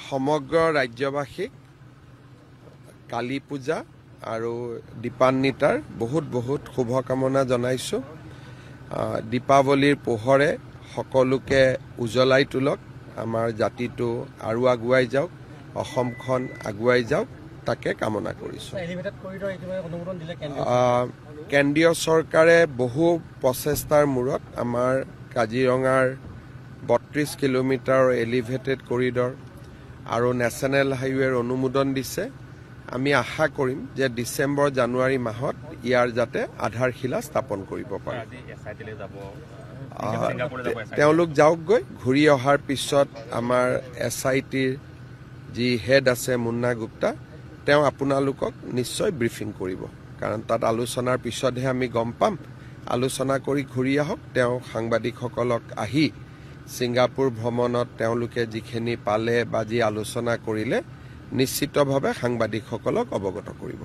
সমগ্ৰ ৰাজ্যবাসীক কালী পূজা আৰু দীপান্বিতাৰ বহুত বহুত শুভকামনা জনাইছো। দীপাৱলীৰ পোহৰে সকলোকে উজ্বলাই তোলক, আমাৰ জাতিটো আৰু আগুৱাই যাওক, অসমখন আগুৱাই যাওক, তাকে কামনা কৰিছো। কেন্দ্ৰীয় চৰকাৰে বহু প্ৰচেষ্টাৰ মূৰত আমাৰ কাজিৰঙাৰ ৩২ কিলোমিটাৰ এলিভেটেড কৰিডৰ আৰু নেশ্যনেল হাইৱেৰ অনুমোদন দিছে। আমি আশা কৰিম যে ডিচেম্বৰ জানুৱাৰী মাহত ইয়াৰ যাতে আধাৰশিলা স্থাপন কৰিব পাৰে। তেওঁলোক যাওকগৈ, ঘূৰি অহাৰ পিছত আমাৰ SITৰ যি হেড আছে মুন্না গুপ্তা, তেওঁ আপোনালোকক নিশ্চয় ব্ৰিফিং কৰিব, কাৰণ তাত আলোচনাৰ পিছতহে আমি গম পাম। আলোচনা কৰি ঘূৰি আহক। তেওঁ সাংবাদিকসকলক আহি ছিংগাপুৰ ভ্ৰমণত তেওঁলোকে যিখিনি পালে বা যি আলোচনা কৰিলে নিশ্চিতভাৱে সাংবাদিকসকলক অৱগত কৰিব।